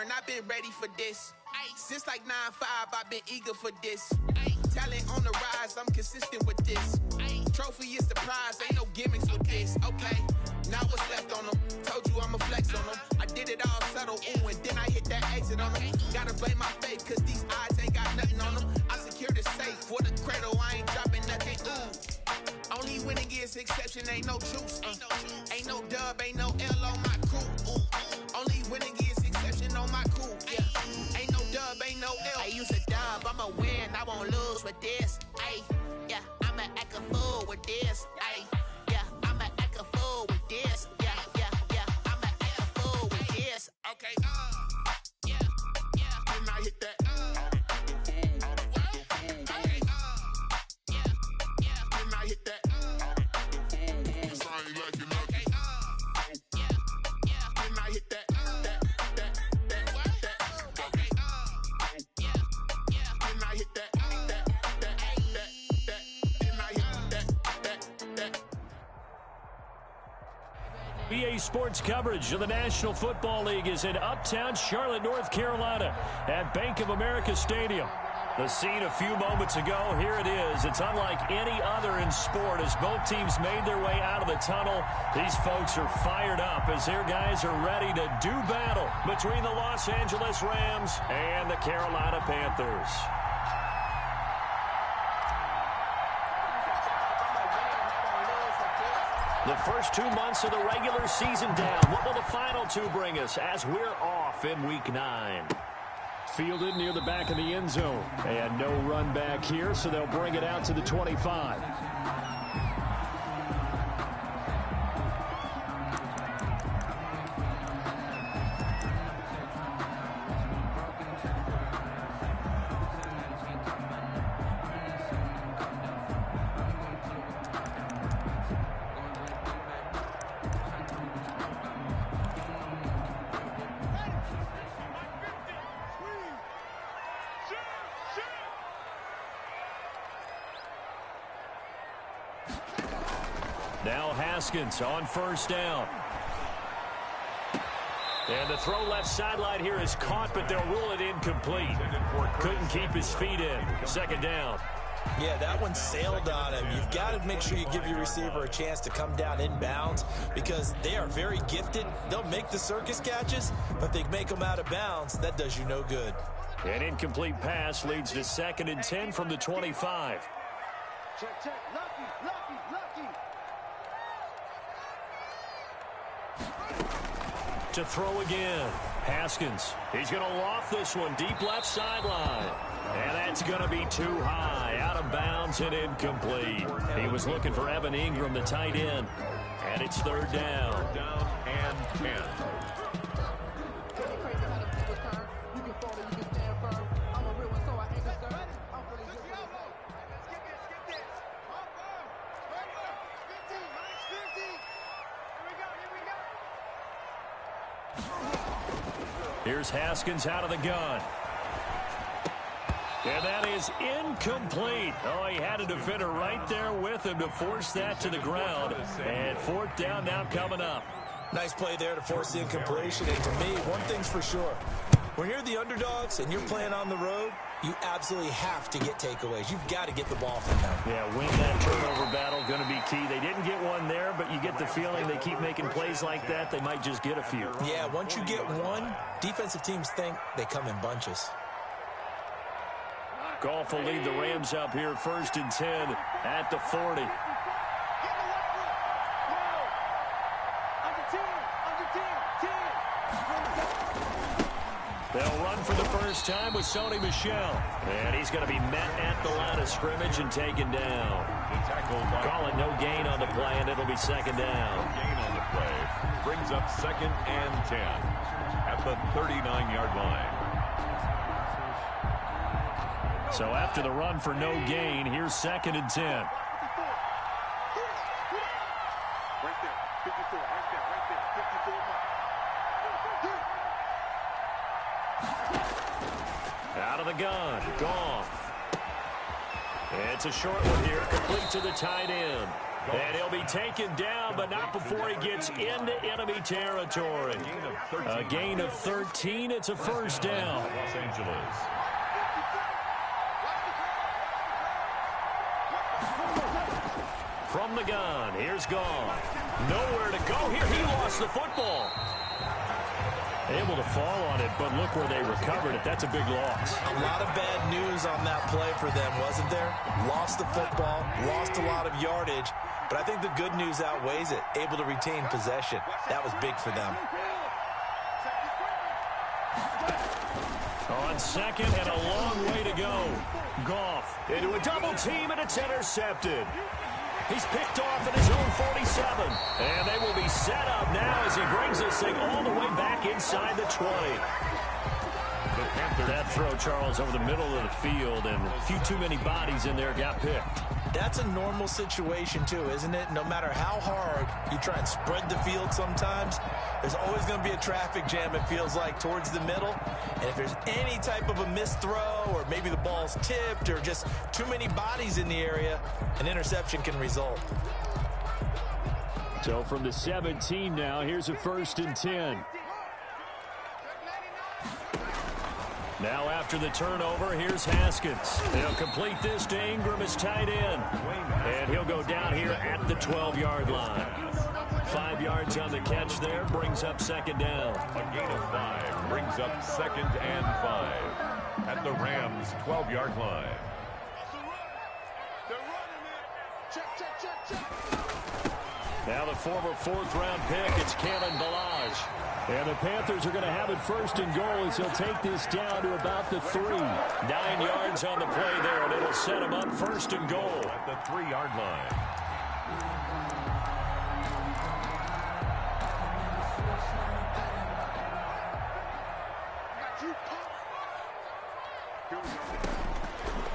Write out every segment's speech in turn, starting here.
born, I've been ready for this. Since like 9-5, I've been eager for this. Talent on the rise, I'm consistent with this. Trophy is the prize, ain't no gimmicks with this. Okay, now what's left on them? Told you I'ma flex on them. I did it all subtle, ooh, and then I hit that exit on them. Gotta blame my faith, cause these eyes ain't got nothing on them. I secured the safe for the cradle, I ain't dropping nothing, ooh. Only winning is exception, ain't no juice. Ain't no dub, ain't no L on my crew, ooh. Only winning is exception on my crew, yeah. Ain't no dub, ain't no L. I use a dub, I'ma win, I won't lose with this, ayy. Yeah, I'ma act a fool with this, ayy. Yeah, I'ma act a fool with this, yeah, I'ma act a fool with this. Okay, yeah, and I hit that, okay, and I hit that, sorry like you know, okay, and I hit that, okay, and I hit that. BA Sports coverage of the National Football League is in uptown Charlotte, North Carolina at Bank of America Stadium. The scene a few moments ago, here it is. It's unlike any other in sport as both teams made their way out of the tunnel. These folks are fired up as their guys are ready to do battle between the Los Angeles Rams and the Carolina Panthers. The first 2 months of the regular season down. What will the final two bring us as we're off in Week 9? Fielded near the back of the end zone. And no run back here, so they'll bring it out to the 25. Now Haskins on first down. And the throw left sideline here is caught, but they'll rule it incomplete. Couldn't keep his feet in. Second down. Yeah, that one sailed on him. You've got to make sure you give your receiver a chance to come down inbounds because they are very gifted. They'll make the circus catches, but if they make them out of bounds, that does you no good. An incomplete pass leads to 2nd and 10 from the 25. Check, check. Lucky. To throw again. Haskins. He's going to loft this one deep left sideline. And that's going to be too high. Out of bounds and incomplete. He was looking for Evan Ingram, the tight end. And it's 3rd down. 3rd down and 10. Here's Haskins out of the gun. And that is incomplete. Oh, he had a defender right there with him to force that to the ground. And 4th down now coming up. Nice play there to force the incompletion. And to me, one thing's for sure. When you're the underdogs and you're playing on the road, you absolutely have to get takeaways. You've got to get the ball from them. Yeah, win that turnover battle, going to be key. They didn't get one there, but you get the feeling they keep making plays like that, they might just get a few. Yeah, once you get one, defensive teams think they come in bunches. Goff will lead the Rams up here 1st and 10 at the 40. They'll run for the first time with Sony Michel. And he's going to be met at the line of scrimmage and taken down. Call it no gain on the play, and it'll be 2nd down. No gain on the play. Brings up 2nd and 10 at the 39-yard line. So after the run for no gain, here's 2nd and 10. Right there. 54. Right there. 54 mark. Out of the gun. Goff. It's a short one here, complete to the tight end. And he'll be taken down, but not before he gets into enemy territory. A gain of 13. It's a first down. Los Angeles. From the gun, here's Goff. Nowhere to go here. He lost the football. Able to fall on it, but look where they recovered it. That's a big loss. A lot of bad news on that play for them, wasn't there? Lost the football, lost a lot of yardage, but I think the good news outweighs it. Able to retain possession. That was big for them. On second and a long way to go. Goff into a double team, and it's intercepted. He's picked off at his own 47. And they will be set up now as he brings this thing all the way back inside the 20. That throw, Charles, over the middle of the field, and a few too many bodies in there got picked. That's a normal situation, too, isn't it? No matter how hard you try and spread the field sometimes, there's always going to be a traffic jam, it feels like, towards the middle. And if there's any type of a missed throw, or maybe the ball's tipped, or just too many bodies in the area, an interception can result. So from the 17 now, here's a 1st and 10. Now after the turnover, here's Haskins. They'll complete this to Ingram as tight end. And he'll go down here at the 12-yard line. 5 yards on the catch there, brings up second down. A gain of 5 brings up 2nd and 5 at the Rams' 12-yard line. Now the former 4th-round pick, it's Kalen Ballage. And the Panthers are going to have it 1st and goal as he'll take this down to about the 3. 9 yards on the play there, and it'll set him up 1st and goal. At the 3-yard line.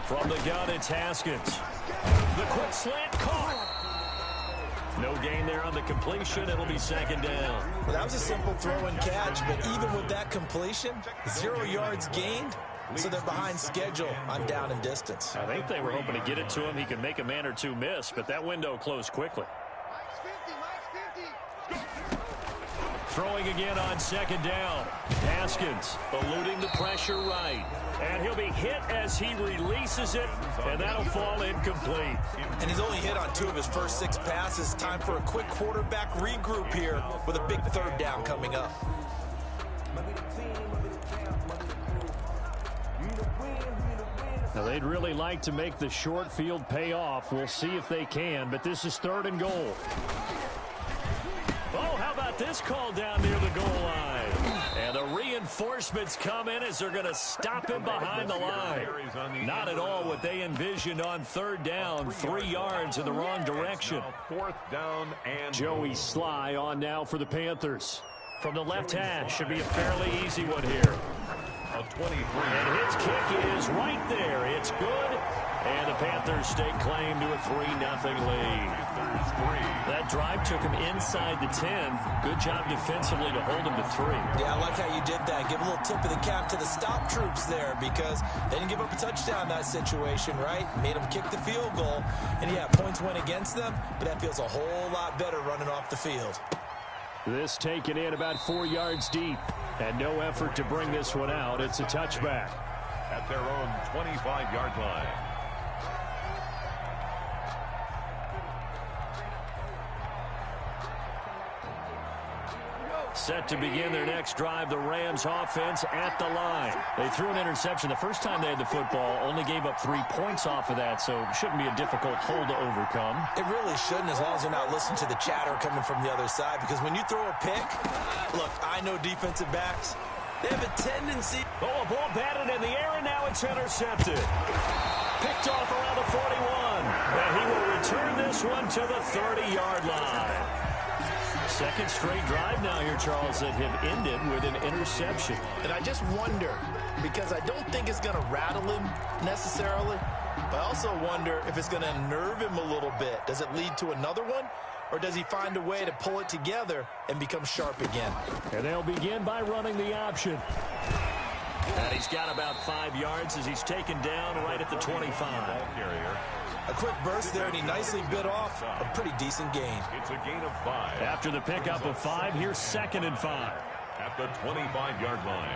From the gun, it's Haskins. The quick slant caught. No gain there on the completion. It'll be second down. Well, that was a simple throw and catch, but even with that completion, 0 yards gained, so they're behind schedule on down and distance. I think they were hoping to get it to him. He could make a man or two miss, but that window closed quickly. Throwing again on second down. Haskins eluding the pressure right. And he'll be hit as he releases it, and that'll fall incomplete. And he's only hit on 2 of his first 6 passes. Time for a quick quarterback regroup here with a big 3rd down coming up. Now, they'd really like to make the short field pay off. We'll see if they can, but this is 3rd and goal. Oh, how about this call down near the goal line? And the reinforcements come in as they're going to stop him behind the line. Not at all what they envisioned on 3rd down. 3 yards in the wrong direction. 4th down and Joey Sly on now for the Panthers. From the left hash, should be a fairly easy one here. a 23. And his kick is right there. It's good. And the Panthers stake claim to a 3-0 lead. That drive took him inside the 10. Good job defensively to hold him to 3. Yeah, I like how you did that. Give a little tip of the cap to the stop troops there because they didn't give up a touchdown in that situation, right? Made them kick the field goal. And yeah, points went against them, but that feels a whole lot better running off the field. This taken in about 4 yards deep. And no effort to bring this one out. It's a touchback. At their own 25-yard line. Set to begin their next drive, the Rams offense at the line. They threw an interception the first time they had the football, only gave up 3 points off of that, so it shouldn't be a difficult hole to overcome. It really shouldn't, as long as they're not listening to the chatter coming from the other side, because when you throw a pick, look, I know defensive backs, they have a tendency. Oh, a ball batted in the air, and now it's intercepted. Picked off around the 41, and he will return this one to the 30-yard line. Second straight drive now here, Charles, that have ended with an interception. And I just wonder, because I don't think it's going to rattle him necessarily, but I also wonder if it's going to unnerve him a little bit. Does it lead to another one? Or does he find a way to pull it together and become sharp again? And they'll begin by running the option. And he's got about 5 yards as he's taken down right at the 25. A quick burst there, and he nicely bit off a pretty decent gain. It's a gain of 5. After the pickup of 5, here's 2nd and 5. At the 25-yard line.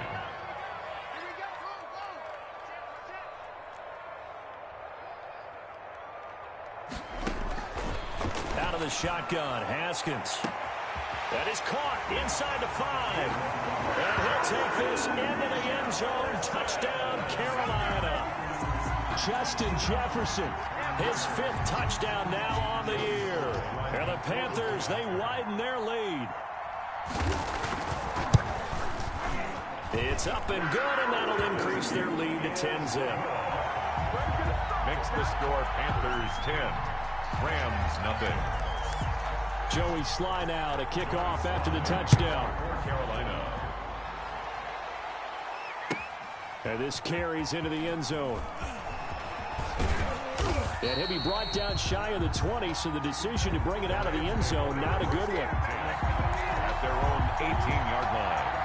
Out of the shotgun, Haskins. That is caught inside the 5. And he'll take this into the end zone. Touchdown, Carolina. Justin Jefferson, his 5th touchdown now on the year. And the Panthers, they widen their lead. It's up and good, and that'll increase their lead to 10-zip. Makes the score Panthers 10. Rams nothing. Joey Sly now to kick off after the touchdown. Carolina. And this carries into the end zone. And he'll be brought down shy of the 20, so the decision to bring it out of the end zone, not a good one. At their own 18-yard line.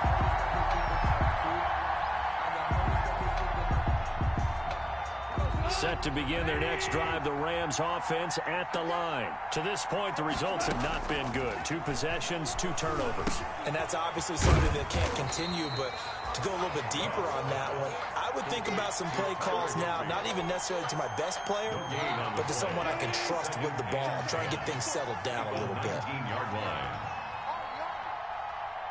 Set to begin their next drive, the Rams offense at the line. To this point, the results have not been good. 2 possessions, 2 turnovers. And that's obviously something that can't continue, but to go a little bit deeper on that one, I would think about some play calls now, not even necessarily to my best player, but to someone I can trust with the ball. Try and get things settled down a little bit. 18-yard line.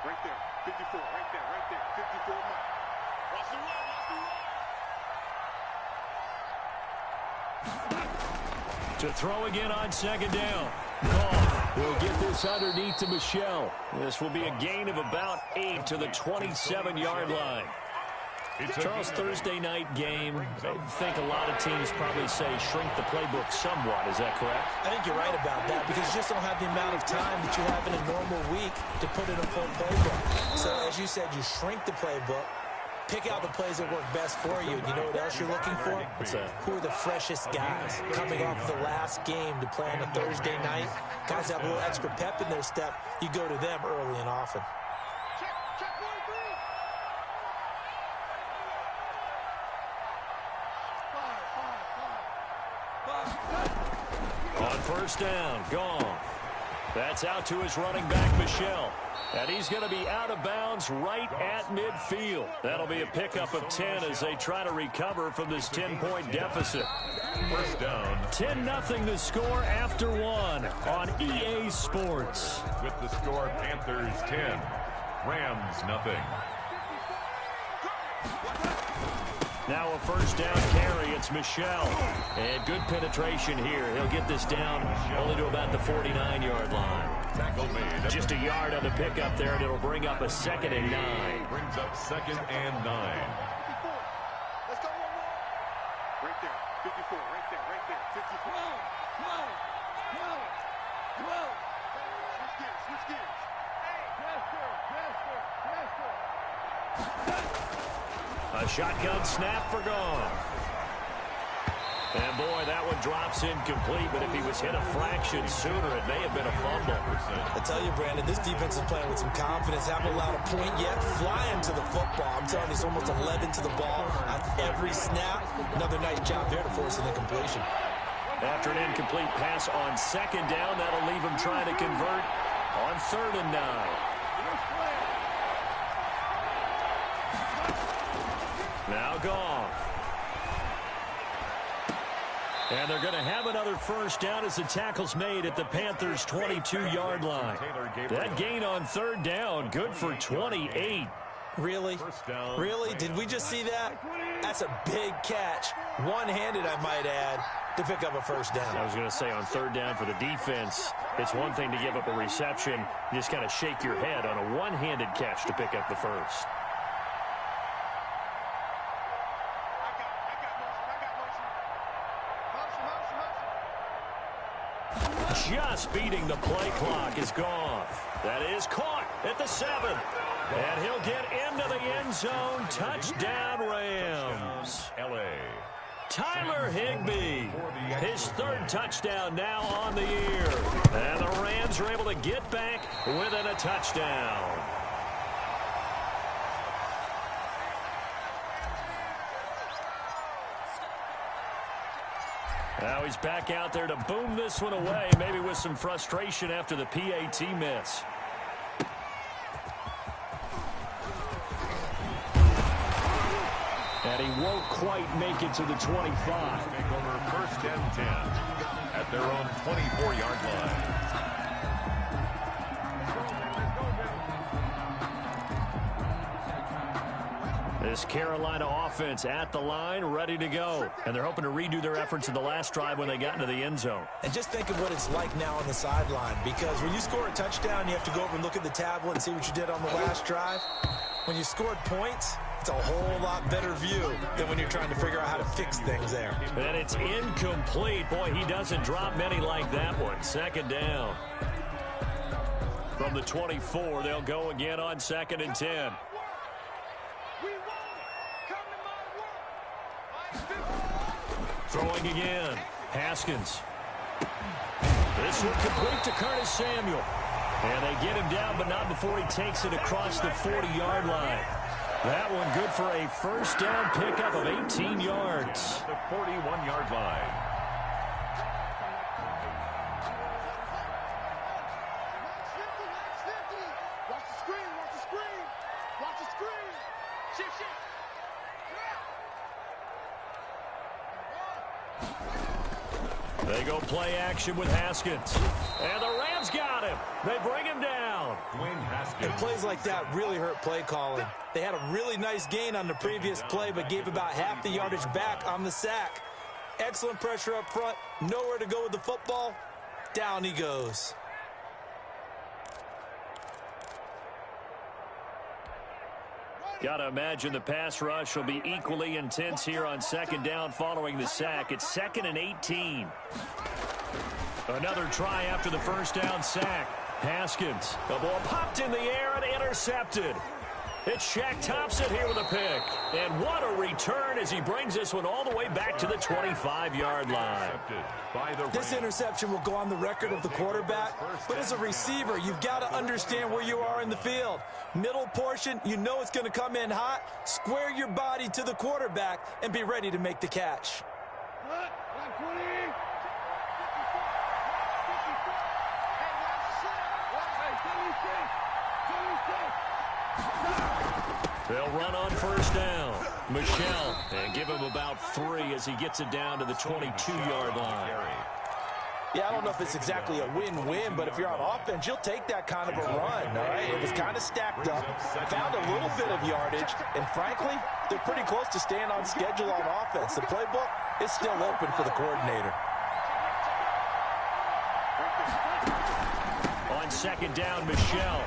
Right there. 54. Right there. Right there. 54. Watch the run. Watch the run. To throw again on 2nd down. Goff will get this underneath to Michel. This will be a gain of about 8 to the 27-yard line. Charles, Thursday night game, I think a lot of teams probably say shrink the playbook somewhat. Is that correct? I think you're right about that because you just don't have the amount of time that you have in a normal week to put in a full playbook. So, as you said, you shrink the playbook. Pick out the plays that work best for you. You know what else you're looking for? What's that? Who are the freshest guys coming off the last game to play on a Thursday night? Guys have a little extra pep in their step. You go to them early and often. On 1st down, Goff. That's out to his running back, Michel. And he's going to be out of bounds right at midfield. That'll be a pickup of 10 as they try to recover from this 10-point deficit. 1st down. 10-0 the score after 1 on EA Sports. With the score Panthers 10. Rams nothing. Now a 1st down carry. It's Michel. And good penetration here. He'll get this down only to about the 49-yard line. Tackle made. Just a yard on the pickup there, and it'll bring up a 2nd and 9. Brings up 2nd and 9. Let's go. Right there. 54. Right there. Right there. 54. Come on. Switch gears. Switch gears. A shotgun snap for Goff. And boy, that one drops incomplete, but if he was hit a fraction sooner, it may have been a fumble. I tell you, Brandon, this defense is playing with some confidence. Haven't allowed a point yet. Flying to the football. I'm telling you, it's almost 11 to the ball on every snap. Another nice job there to force an incompletion. After an incomplete pass on 2nd down, that'll leave him trying to convert on 3rd and 9. Now Goff. And they're going to have another 1st down as the tackle's made at the Panthers' 22-yard line. That gain on 3rd down, good for 28. Really? Really? Did we just see that? That's a big catch. One-handed, I might add, to pick up a 1st down. I was going to say on 3rd down for the defense, it's one thing to give up a reception. You just kind of shake your head on a one-handed catch to pick up the 1st. Just beating the play clock is Goff. That is caught at the 7. And he'll get into the end zone. Touchdown, Rams. L.A. Tyler Higbee, his 3rd touchdown now on the year. And the Rams are able to get back within a touchdown. Now he's back out there to boom this one away, maybe with some frustration after the PAT miss. And he won't quite make it to the 25. Make over 1st and 10 at their own 24-yard line. This Carolina offense at the line, ready to go. And they're hoping to redo their efforts in the last drive when they got into the end zone. And just think of what it's like now on the sideline, because when you score a touchdown, you have to go over and look at the tablet and see what you did on the last drive. When you scored points, it's a whole lot better view than when you're trying to figure out how to fix things there. And it's incomplete. Boy, he doesn't drop many like that one. 2nd down. From the 24, they'll go again on 2nd and 10. Throwing again. Haskins. This one complete to Curtis Samuel. And they get him down, but not before he takes it across the 40-yard line. That one good for a 1st down pickup of 18 yards. The 41-yard line. Watch the screen, watch the screen. Watch the screen. Shift. They go play action with Haskins. And the Rams got him. They bring him down. Dwayne Haskins. And plays like that really hurt play calling. They had a really nice gain on the previous play, but gave about half the yardage back on the sack. Excellent pressure up front. Nowhere to go with the football. Down he goes. Got to imagine the pass rush will be equally intense here on 2nd down following the sack. It's 2nd and 18. Another try after the 1st down sack. Haskins. The ball popped in the air and intercepted. It's Shaq Thompson here with a pick. And what a return as he brings this one all the way back to the 25-yard line. This interception will go on the record of the quarterback, but as a receiver, you've got to understand where you are in the field. Middle portion, you know it's going to come in hot. Square your body to the quarterback and be ready to make the catch. They'll run on 1st down. Michel, and give him about 3 as he gets it down to the 22-yard line. Yeah, I don't know if it's exactly a win-win, but if you're on offense, you'll take that kind of a run, all right? It was kind of stacked up, found a little bit of yardage, and frankly, they're pretty close to staying on schedule on offense. The playbook is still open for the coordinator. On 2nd down, Michel.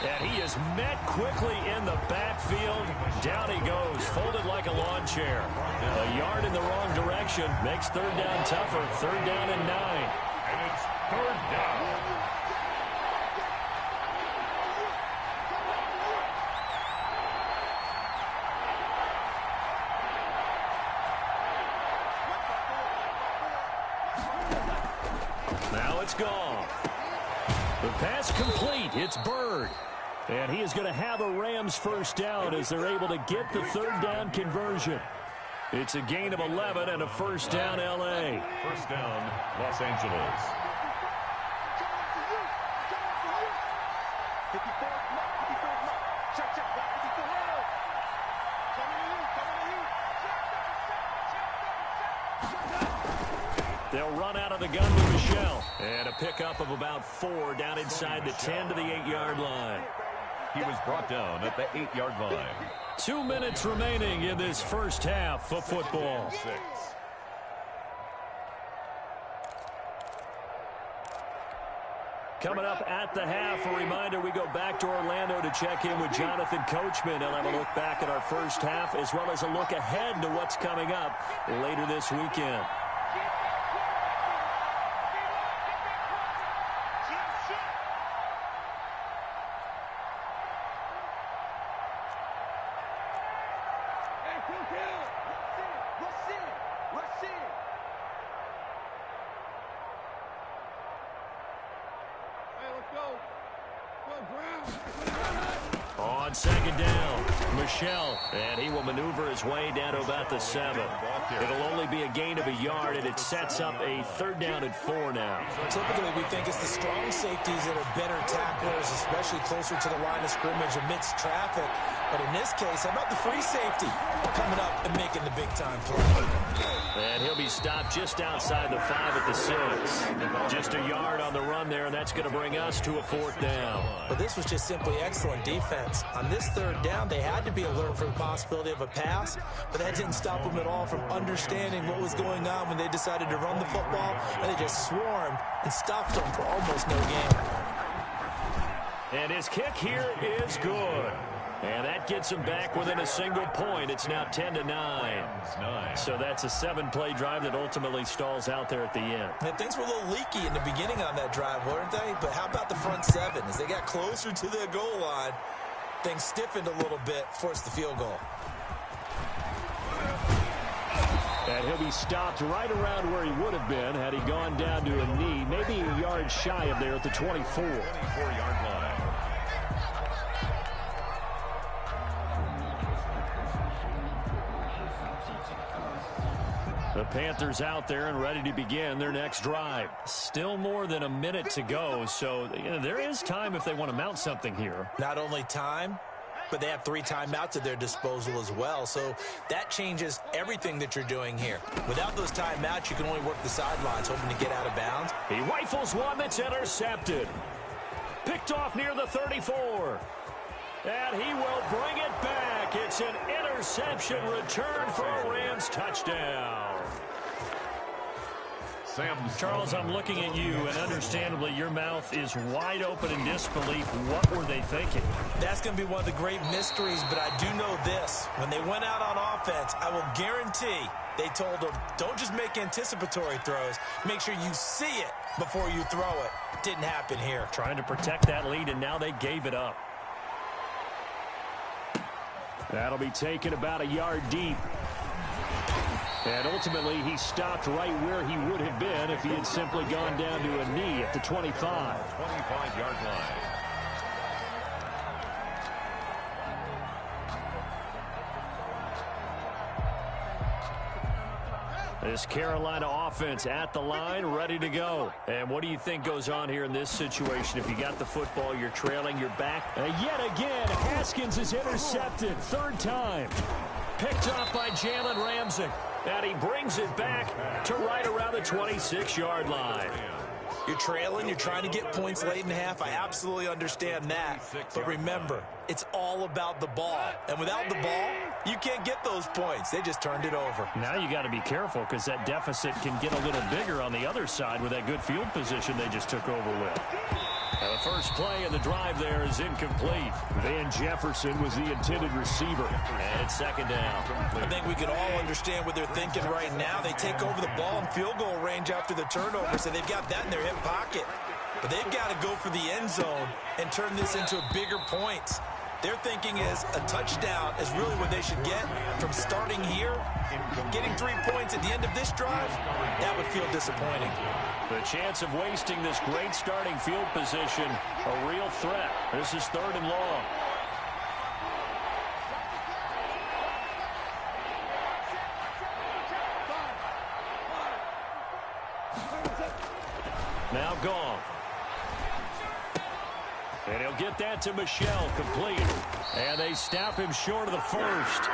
And he is met quickly in the backfield. Down he goes, folded like a lawn chair. A yard in the wrong direction makes 3rd down tougher. 3rd down and 9. And it's 3rd down. Now it's gone. The pass complete. It's Bird. And he is going to have a Rams 1st down as they're able to get the 3rd down conversion. It's a gain of 11 and a 1st down L.A. 1st down, Los Angeles. They'll run out of the gun with Michel. And a pickup of about 4 down inside the 10 to the 8-yard line. He was brought down at the 8-yard line. 2 minutes remaining in this 1st half of football. 6. Coming up at the half, a reminder, we go back to Orlando to check in with Jonathan Coachman. He'll have a look back at our 1st half as well as a look ahead to what's coming up later this weekend. On on second down. Michel, and he will maneuver his way down to about the 7. It'll only be a gain of a yard, and it sets up a 3rd down and 4 now. Typically, we think it's the strong safeties that are better tacklers, especially closer to the line of scrimmage amidst traffic. But in this case, how about the free safety coming up and making the big-time play? And he'll be stopped just outside the 5 at the 6. Just a yard on the run there, and that's going to bring us to a 4th down. But this was just simply excellent defense. On this 3rd down, they had to be alert for the possibility of a pass, but that didn't stop them at all from understanding what was going on when they decided to run the football, and they just swarmed and stopped them for almost no gain. And his kick here is good. And that gets him back within a single point. It's now 10-9. So that's a 7-play drive that ultimately stalls out there at the end. And things were a little leaky in the beginning on that drive, weren't they? But how about the front 7? As they got closer to the goal line, things stiffened a little bit, forced the field goal. And he'll be stopped right around where he would have been had he gone down to a knee, maybe a yard shy of there at the 24. 24-yard line. The Panthers out there and ready to begin their next drive. Still more than a minute to go, so there is time if they want to mount something here. Not only time, but they have 3 timeouts at their disposal as well, so that changes everything that you're doing here. Without those timeouts, you can only work the sidelines, hoping to get out of bounds. He rifles one that's intercepted. Picked off near the 34. And he will bring it back. It's an interception return for a Rams touchdown. Charles, I'm looking at you, and understandably, your mouth is wide open in disbelief. What were they thinking? That's going to be one of the great mysteries, but I do know this. When they went out on offense, I will guarantee they told them, don't just make anticipatory throws. Make sure you see it before you throw it. Didn't happen here. Trying to protect that lead, and now they gave it up. That'll be taken about a yard deep. And ultimately, he stopped right where he would have been if he had simply gone down to a knee at the 25. 25-yard line. This Carolina offense at the line, ready to go. And what do you think goes on here in this situation? If you got the football, you're trailing, you're back. Yet again, Haskins is intercepted. 3rd time. Picked off by Jalen Ramsey. And he brings it back to right around the 26-yard line. You're trailing, you're trying to get points late in half. I absolutely understand that. But remember, it's all about the ball. And without the ball, you can't get those points. They just turned it over. Now you got to be careful because that deficit can get a little bigger on the other side with that good field position they just took over with. Now the first play of the drive there is incomplete. Van Jefferson was the intended receiver. And it's 2nd down. I think we can all understand what they're thinking right now. They take over the ball in field goal range after the turnover, so they've got that in their hip pocket. But they've got to go for the end zone and turn this into bigger points. Their thinking is a touchdown is really what they should get from starting here. Getting 3 points at the end of this drive, that would feel disappointing. The chance of wasting this great starting field position, a real threat. This is 3rd and long. Now gone. And he'll get that to Michel, complete. And they stop him short of the 1st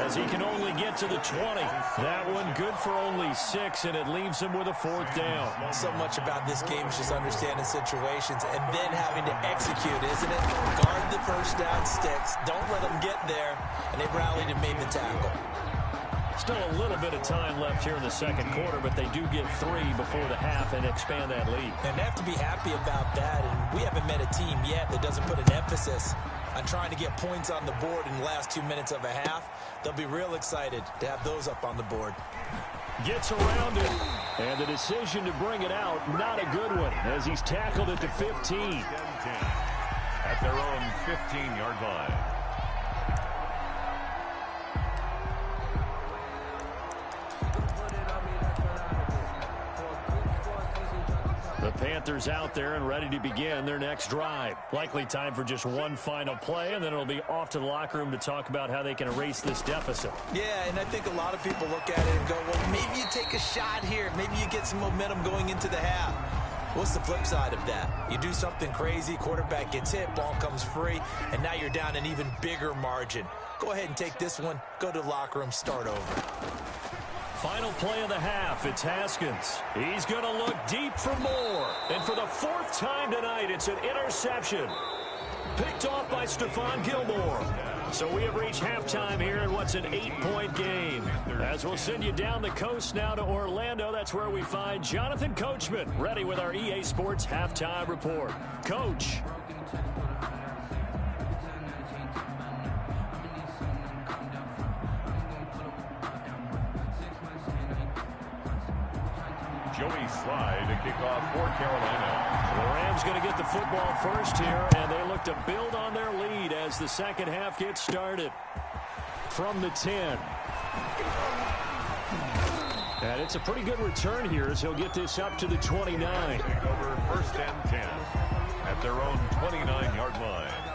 as he can only get to the 20. That one good for only 6, and it leaves him with a 4th down. So much about this game is just understanding situations and then having to execute, isn't it? Guard the first down sticks. Don't let them get there. And they rallied and made the tackle. Still a little bit of time left here in the 2nd quarter, but they do get 3 before the half and expand that lead. And they have to be happy about that. And we haven't met a team yet that doesn't put an emphasis on trying to get points on the board in the last 2 minutes of a half. They'll be real excited to have those up on the board. Gets around it. And the decision to bring it out, not a good one, as he's tackled at the 15. At their own 15-yard line. The Panthers out there and ready to begin their next drive. Likely time for just one final play, and then it'll be off to the locker room to talk about how they can erase this deficit. Yeah, and I think a lot of people look at it and go, well, maybe you take a shot here. Maybe you get some momentum going into the half. What's the flip side of that? You do something crazy, quarterback gets hit, ball comes free, and now you're down an even bigger margin. Go ahead and take this one, go to the locker room, start over. Final play of the half, it's Haskins. He's going to look deep for more. And for the fourth time tonight, it's an interception. Picked off by Stephon Gilmore. So we have reached halftime here in what's an 8-point game. As we'll send you down the coast now to Orlando, that's where we find Jonathan Coachman, ready with our EA Sports Halftime Report. Coach. Joey Slye to kick off for Carolina. The Rams going to get the football first here, and they look to build on their lead as the second half gets started. From the 10. And it's a pretty good return here as he'll get this up to the 29. Take over 1st and 10 at their own 29-yard line.